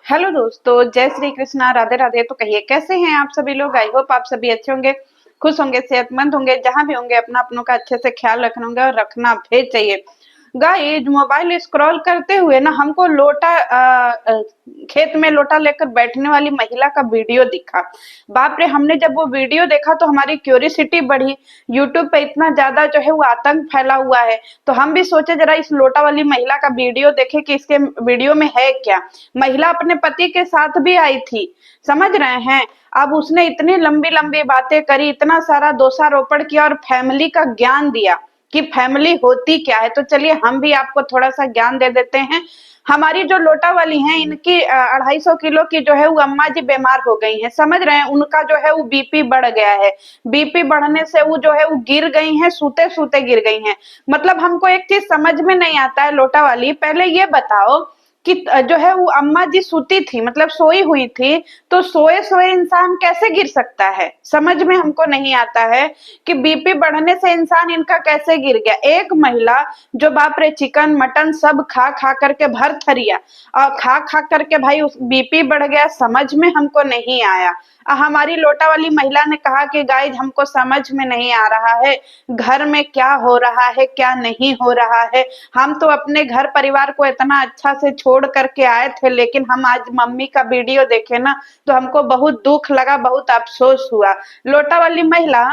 Hello दोस्तों, जय श्री कृष्णा, राधे राधे। तो कहिए कैसे हैं आप सभी लोग। आई होप आप सभी अच्छे होंगे, खुश होंगे, सेहतमंद होंगे। जहां भी होंगे अपना अपनों का अच्छे से ख्याल रखना होंगे और रखना भी चाहिए। गाइस, मोबाइल स्क्रॉल करते हुए ना हमको खेत में लोटा लेकर बैठने वाली महिला का वीडियो दिखा। बाप रे, हमने जब वो वीडियो देखा तो हमारी क्यूरियोसिटी बढ़ी। यूट्यूब पे इतना ज्यादा जो है वो आतंक फैला हुआ है, तो हम भी सोचे जरा इस लोटा वाली महिला का वीडियो देखे कि इसके वीडियो में है क्या। महिला अपने पति के साथ भी आई थी, समझ रहे हैं। अब उसने इतनी लंबी लंबी बातें करी, इतना सारा दोषारोपण किया और फैमिली का ज्ञान दिया कि फैमिली होती क्या है। तो चलिए हम भी आपको थोड़ा सा ज्ञान दे देते हैं। हमारी जो लोटा वाली हैं, इनकी 250 किलो की जो है वो अम्मा जी बीमार हो गई हैं, समझ रहे हैं। उनका जो है वो बीपी बढ़ गया है। बीपी बढ़ने से वो जो है वो गिर गई हैं, सूते सूते गिर गई हैं। मतलब हमको एक चीज समझ में नहीं आता है, लोटा वाली पहले ये बताओ कि जो है वो अम्मा जी सूती थी, मतलब सोई हुई थी, तो सोए सोए इंसान कैसे गिर सकता है। समझ में हमको नहीं आता है कि बीपी बढ़ने से इंसान इनका कैसे गिर गया। एक महिला जो बाप रे चिकन मटन सब खा खा करके भर थरिया और खा खा करके भाई उस बीपी बढ़ गया, समझ में हमको नहीं आया। हमारी लोटा वाली महिला ने कहा कि गाइज हमको समझ में नहीं आ रहा है घर में क्या हो रहा है क्या नहीं हो रहा है। हम तो अपने घर परिवार को इतना अच्छा से छोड़ करके आए थे, लेकिन हम आज मम्मी का वीडियो देखे ना तो हमको बहुत दुख लगा, बहुत अफसोस हुआ। लोटा वाली महिला,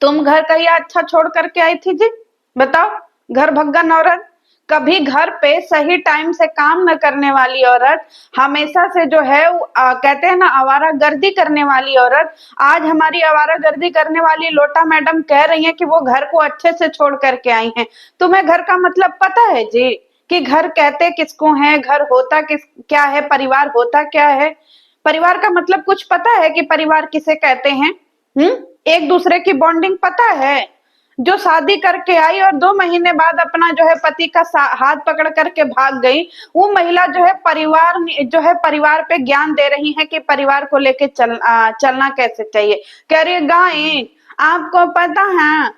तुम घर का यह अच्छा छोड़ करके आई थी जी, बताओ। घर भग्गन औरत, कभी घर पे सही टाइम से काम न करने वाली औरत, हमेशा से जो है कहते हैं ना आवारागर्दी करने वाली औरत। आज हमारी आवारागर्दी करने वाली लोटा मैडम कह रही हैं कि वो घर को अच्छे से छोड़ करके आई हैं। तुम्हें घर का मतलब पता है जी कि घर कहते किसको है, घर होता किस क्या है, परिवार होता क्या है। परिवार का मतलब कुछ पता है कि परिवार किसे कहते हैं। एक दूसरे की बॉन्डिंग पता है। जो शादी करके आई और 2 महीने बाद अपना जो है पति का हाथ पकड़ करके भाग गई, वो महिला जो है परिवार पे ज्ञान दे रही है कि परिवार को लेके चलना कैसे चाहिए। कह रही है गाय, आपको पता है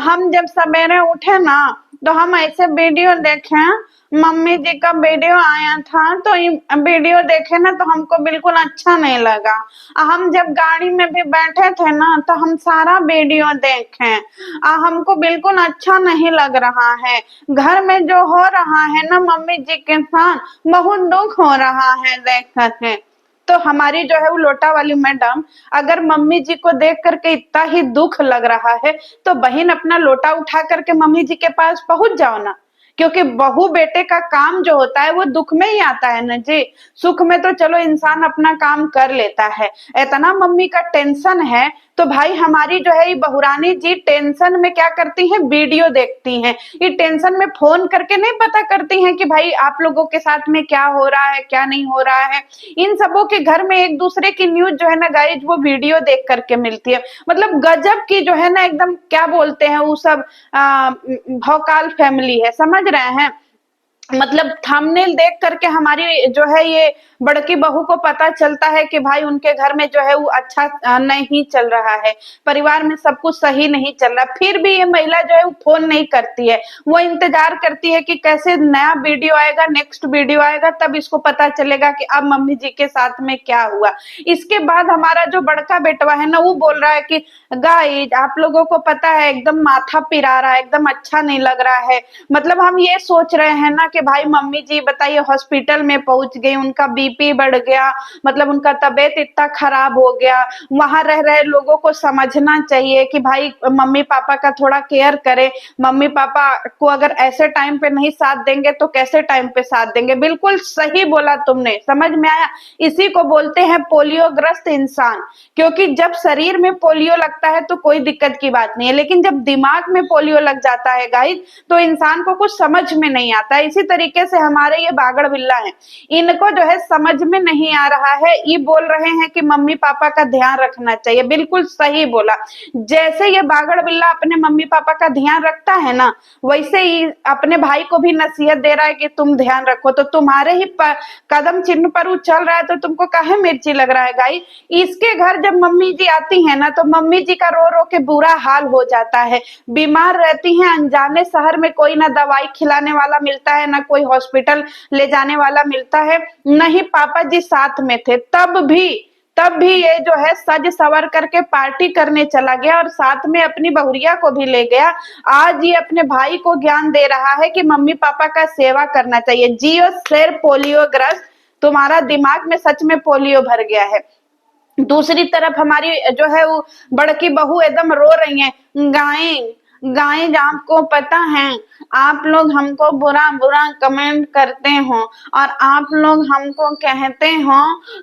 हम जब सवेरे उठे ना तो हम ऐसे वीडियो देखे, मम्मी जी का वीडियो आया था तो वीडियो देखे ना तो हमको बिल्कुल अच्छा नहीं लगा। हम जब गाड़ी में भी बैठे थे ना तो हम सारा वीडियो देखे, हमको बिल्कुल अच्छा नहीं लग रहा है। घर में जो हो रहा है ना मम्मी जी के साथ, बहुत दुख हो रहा है देख करके। तो हमारी जो है वो लोटा वाली मैडम, अगर मम्मी जी को देख करके इतना ही दुख लग रहा है तो बहन अपना लोटा उठा करके मम्मी जी के पास पहुंच जाओ ना। क्योंकि बहू बेटे का काम जो होता है वो दुख में ही आता है ना जी। सुख में तो चलो इंसान अपना काम कर लेता है, इतना मम्मी का टेंशन है तो भाई हमारी जो है ये बहुरानी जी टेंशन में क्या करती हैं, वीडियो देखती हैं। ये टेंशन में फोन करके नहीं पता करती हैं कि भाई आप लोगों के साथ में क्या हो रहा है क्या नहीं हो रहा है। इन सबों के घर में एक दूसरे की न्यूज जो है ना गाइज वो वीडियो देख करके मिलती है। मतलब गजब की जो है ना एकदम क्या बोलते हैं वो सब भौकाल फैमिली है, समझ रहे हैं। मतलब थंबनेल देख करके हमारी जो है ये बड़की बहू को पता चलता है कि भाई उनके घर में जो है वो अच्छा नहीं चल रहा है, परिवार में सब कुछ सही नहीं चल रहा। फिर भी ये महिला जो है वो फोन नहीं करती है, वो इंतजार करती है कि कैसे नया वीडियो आएगा, नेक्स्ट वीडियो आएगा, तब इसको पता चलेगा कि अब मम्मी जी के साथ में क्या हुआ। इसके बाद हमारा जो बड़का बेटवा है ना वो बोल रहा है कि गाइज आप लोगों को पता है एकदम माथा पिरा रहा है, एकदम अच्छा नहीं लग रहा है। मतलब हम ये सोच रहे हैं ना कि भाई मम्मी जी बताइए हॉस्पिटल में पहुंच गई, उनका बीपी बढ़ गया, मतलब उनका तबीयत इतना खराब हो गया। वहां रह रहे लोगों को समझना चाहिए कि भाई मम्मी पापा का थोड़ा केयर करें। मम्मी पापा को अगर ऐसे टाइम पे नहीं साथ देंगे तो कैसे टाइम पे साथ देंगे। बिल्कुल सही बोला तुमने, समझ में आया। इसी को बोलते हैं पोलियोग्रस्त इंसान। क्योंकि जब शरीर में पोलियो लगता है तो कोई दिक्कत की बात नहीं है, लेकिन जब दिमाग में पोलियो लग जाता है गाइस तो इंसान को कुछ समझ में नहीं आता है। इसी तरीके से हमारे ये बागड़ बिल्ला हैं, इनको जो है समझ में नहीं आ रहा है। ये बोल रहे हैं कि मम्मी पापा का ध्यान रखना चाहिए, बिल्कुल सही बोला। जैसे ये बागड़ बिल्ला अपने मम्मी पापा का ध्यान रखता है ना, वैसे ही अपने भाई को भी नसीहत दे रहा है कि तुम ध्यान रखो। तो तुम्हारे ही कदम चिन्ह पर वो चल रहा है तो तुमको काहे मिर्ची लग रहा है गाई। इसके घर जब मम्मी जी आती है ना तो मम्मी जी का रो रो के बुरा हाल हो जाता है। बीमार रहती हैं, अनजाने शहर में कोई ना दवाई खिलाने वाला मिलता है, अचानक कोई हॉस्पिटल ले जाने वाला मिलता है। नहीं, पापा जी साथ में थे, तब भी ये जो है सज सवर करके पार्टी करने चला गया और साथ में अपनी बहुरिया को भी ले गया। आज ये अपने भाई को ज्ञान दे रहा है कि मम्मी पापा का सेवा करना चाहिए। जियो शेर पोलियोग्रस्त, तुम्हारा दिमाग में सच में पोलियो भर गया है। दूसरी तरफ हमारी जो है वो बड़की बहू एकदम रो रही है, गायें गायें, आपको पता है आप लोग हमको बुरा बुरा कमेंट करते हो और आप लोग हमको कहते हो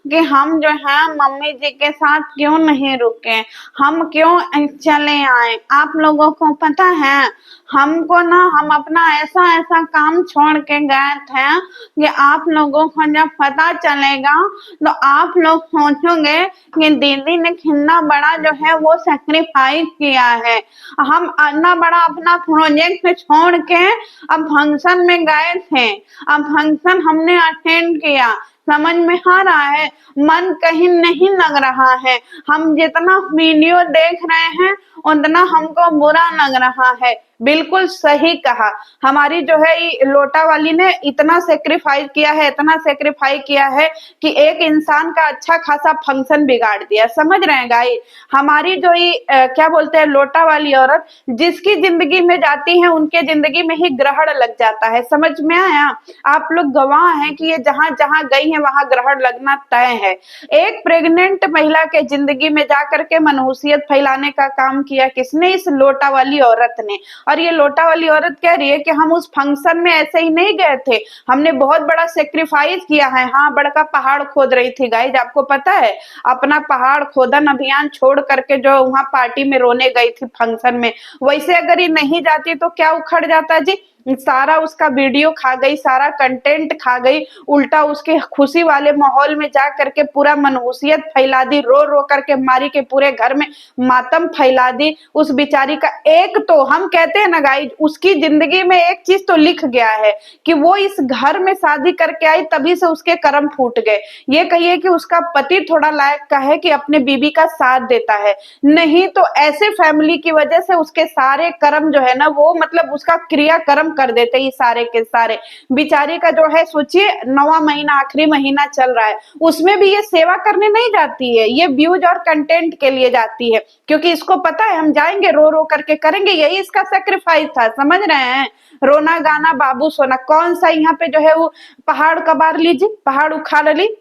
कि हम जो है मम्मी जी के साथ क्यों नहीं रुके, हम क्यों चले आए। आप लोगों को पता है हमको ना, हम अपना ऐसा ऐसा काम छोड़ के गए थे कि आप लोगों को जब पता चलेगा तो आप लोग सोचोगे कि दीदी ने कितना बड़ा जो है वो सेक्रीफाइस किया है। हम इतना बड़ा अपना प्रोजेक्ट छोड़ के अब फंक्शन में गए थे, अब फंक्शन हमने अटेंड किया, समझ में आ रहा है, मन कहीं नहीं लग रहा है। हम जितना वीडियो देख रहे हैं उतना हमको बुरा लग रहा है। बिल्कुल सही कहा, हमारी जो है ये लोटा वाली ने इतना सेक्रीफाइस किया है, इतना सेक्रीफाइस किया है कि एक इंसान का अच्छा खासा फंक्शन बिगाड़ दिया। समझ रहे हैं गाइस, हमारी जो ये क्या बोलते हैं लोटा वाली औरत, जिसकी जिंदगी में जाती है उनके जिंदगी में ही ग्रहण लग जाता है। समझ में आया? आप लोग गवाह हैं कि ये जहां जहां गई है वहां ग्रहण लगना तय है। एक प्रेग्नेंट महिला के जिंदगी में जाकर के मनहूसियत फैलाने का काम किया किसने? इस लोटा वाली औरत ने। और ये लोटा वाली औरत कह रही है कि हम उस फंक्शन में ऐसे ही नहीं गए थे, हमने बहुत बड़ा सेक्रीफाइस किया है। हाँ, बड़का पहाड़ खोद रही थी गाइज, आपको पता है, अपना पहाड़ खोदन अभियान छोड़ करके जो वहां पार्टी में रोने गई थी फंक्शन में। वैसे अगर ये नहीं जाती तो क्या उखड़ जाता जी, सारा उसका वीडियो खा गई, सारा कंटेंट खा गई, उल्टा उसके खुशी वाले माहौल में जा करके पूरा मनहूसियत फैला दी, रो रो करके मारी के पूरे घर में मातम फैला दी। उस बेचारी का एक तो हम कहते हैं ना गाइज, उसकी जिंदगी में एक चीज तो लिख गया है कि वो इस घर में शादी करके आई, तभी से उसके कर्म फूट गए। ये कहिए कि उसका पति थोड़ा लायक का है कि अपने बीबी का साथ देता है, नहीं तो ऐसे फैमिली की वजह से उसके सारे कर्म जो है ना वो मतलब उसका क्रिया कर्म कर देते ये सारे के सारे। बिचारी का जो है सोचिए 9वां महीना आखिरी महीना चल रहा है, उसमें भी ये सेवा करने नहीं जाती है, ये व्यूज और कंटेंट के लिए जाती है, क्योंकि इसको पता है हम जाएंगे रो रो करके करेंगे, यही इसका सेक्रीफाइस था। समझ रहे हैं? रोना गाना बाबू सोना, कौन सा यहाँ पे जो है वो पहाड़ कबार लीजिए, पहाड़ उखाड़ ली।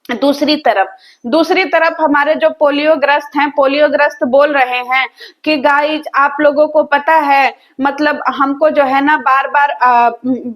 दूसरी तरफ हमारे जो पोलियोग्रस्त हैं, पोलियोग्रस्त बोल रहे हैं कि गाइज आप लोगों को पता है मतलब हमको जो है ना बार बार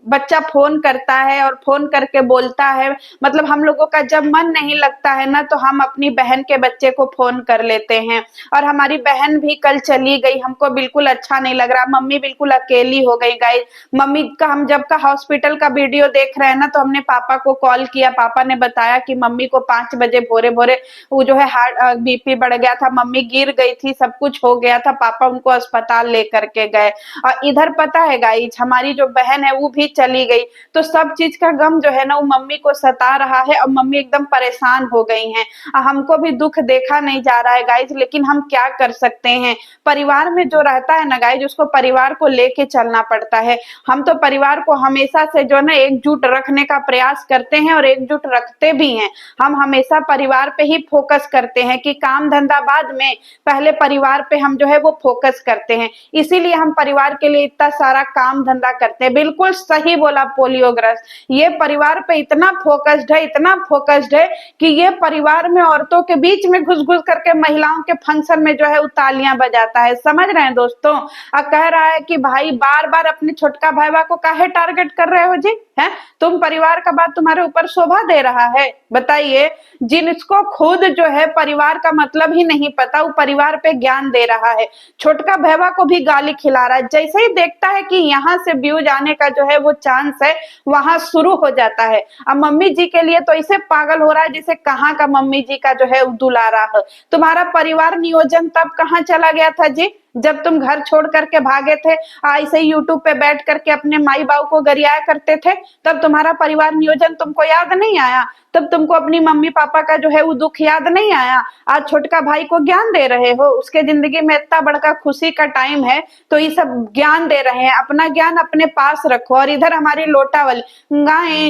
बच्चा फोन करता है और फोन करके बोलता है, मतलब हम लोगों का जब मन नहीं लगता है ना तो हम अपनी बहन के बच्चे को फोन कर लेते हैं। और हमारी बहन भी कल चली गई, हमको बिल्कुल अच्छा नहीं लग रहा, मम्मी बिल्कुल अकेली हो गई गाइज। मम्मी का हम जब का हॉस्पिटल का वीडियो देख रहे हैं ना तो हमने पापा को कॉल किया, पापा ने बताया कि मम्मी को 5 बजे भोरे भोरे वो जो है हार्ट बीपी बढ़ गया था, मम्मी गिर गई थी, सब कुछ हो गया था, पापा उनको अस्पताल लेकर के गए। और इधर पता है गाइज हमारी जो बहन है वो भी चली गई, तो सब चीज का गम जो है ना वो मम्मी को सता रहा है और मम्मी एकदम परेशान हो गई हैं। हमको भी दुख देखा नहीं जा रहा है गाइज, लेकिन हम क्या कर सकते हैं, परिवार में जो रहता है ना गाइज उसको परिवार को लेके चलना पड़ता है। हम तो परिवार को हमेशा से जो है ना एकजुट रखने का प्रयास करते हैं और एकजुट रखते भी हैं। हम हमेशा परिवार पे ही फोकस करते हैं कि काम धंधा बाद में, पहले परिवार पे हम जो है वो फोकस करते हैं, इसीलिए हम परिवार के लिए इतना सारा काम धंधा करते हैं। बिल्कुल सही बोला पोलियोग्रस्त, ये परिवार पे इतना फोकस्ड है कि ये परिवार में औरतों के बीच में घुस घुस करके महिलाओं के फंक्शन में जो है वो तालियां बजाता है। समझ रहे हैं दोस्तों? और कह रहा है कि भाई बार बार अपने छोटका भाईवा को काहे टारगेट कर रहे हो जी, है तुम परिवार का बात तुम्हारे ऊपर शोभा दे रहा है? बताइए, जिनको खुद जो है परिवार का मतलब ही नहीं पता वो परिवार पे ज्ञान दे रहा है, छोटका भैया को भी गाली खिला रहा है। जैसे ही देखता है कि यहाँ से व्यूज आने का जो है वो चांस है, वहां शुरू हो जाता है। अब मम्मी जी के लिए तो इसे पागल हो रहा है जैसे कहाँ का मम्मी जी का जो है दुलारा है। तुम्हारा परिवार नियोजन तब कहाँ चला गया था जी, जब तुम घर छोड़ करके भागे थे, ऐसे ही यूट्यूब पे बैठ करके अपने माई बाप को गरियाया करते थे, तब तुम्हारा परिवार नियोजन तुमको याद नहीं आया? तब तुमको अपनी मम्मी पापा का जो है वो दुख याद नहीं आया? आज छोटका भाई को ज्ञान दे रहे हो, उसके जिंदगी में इतना बड़का खुशी का टाइम है, तो ये सब ज्ञान दे रहे हैं। अपना ज्ञान अपने पास रखो। और इधर हमारी लोटा वाली गाय,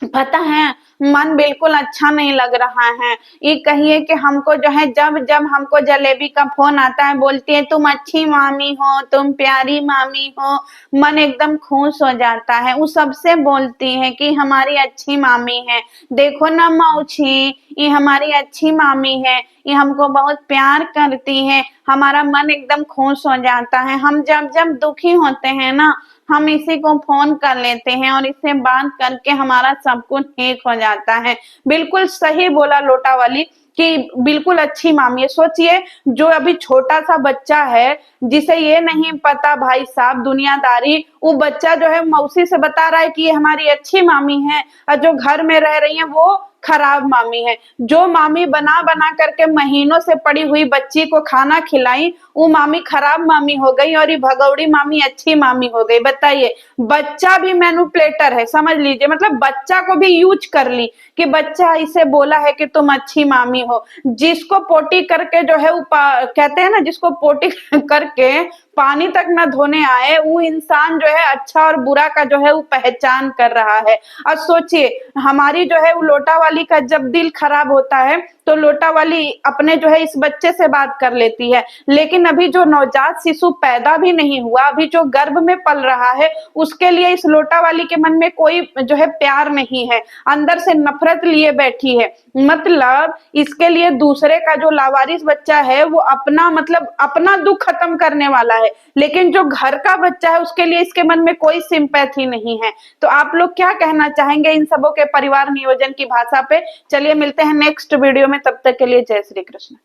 पता है मन बिल्कुल अच्छा नहीं लग रहा है। ये कहिए कि हमको जो है, जब जब हमको जलेबी का फोन आता है, बोलती है तुम अच्छी मामी हो, तुम प्यारी मामी हो, मन एकदम खुश हो जाता है। वो सबसे बोलती है कि हमारी अच्छी मामी है, देखो ना मौसी, ये हमारी अच्छी मामी है, ये हमको बहुत प्यार करती है, हमारा मन एकदम खुश हो जाता है। हम जब जब दुखी होते हैं ना, हम इसी को फोन कर लेते हैं और इससे बात करके हमारा सब कुछ ठीक हो जाता है। बिल्कुल सही बोला लोटा वाली कि बिल्कुल अच्छी मामी है। सोचिए, जो अभी छोटा सा बच्चा है, जिसे ये नहीं पता भाई साहब दुनियादारी, वो बच्चा जो है मौसी से बता रहा है कि ये हमारी अच्छी मामी है, और जो घर में रह रही है वो खराब मामी है। जो मामी बना बना करके महीनों से पड़ी हुई बच्ची को खाना खिलाई, वो मामी खराब मामी हो गई, और ये भगौड़ी मामी अच्छी मामी हो गई। बताइए, बच्चा भी मैनुपुलेटर है, समझ लीजिए। मतलब बच्चा को भी यूज कर ली कि बच्चा इसे बोला है कि तुम अच्छी मामी हो। जिसको पोटी करके जो है वो कहते हैं ना, जिसको पोटी करके पानी तक न धोने आए, वो इंसान जो है अच्छा और बुरा का जो है वो पहचान कर रहा है। और सोचिए, हमारी जो है वो लोटा वाली का जब दिल खराब होता है, तो लोटा वाली अपने जो है इस बच्चे से बात कर लेती है। लेकिन अभी जो नवजात शिशु पैदा भी नहीं हुआ, अभी जो गर्भ में पल रहा है, उसके लिए इस लोटा वाली के मन में कोई जो है प्यार नहीं है, अंदर से नफरत लिए बैठी है। मतलब इसके लिए दूसरे का जो लावारिस बच्चा है वो अपना मतलब अपना दुख खत्म करने वाला है, लेकिन जो घर का बच्चा है उसके लिए इसके मन में कोई सिंपैथी नहीं है। तो आप लोग क्या कहना चाहेंगे इन सबों के परिवार नियोजन की भाषा पे? चलिए मिलते हैं नेक्स्ट वीडियो में, तब तक के लिए जय श्री कृष्ण।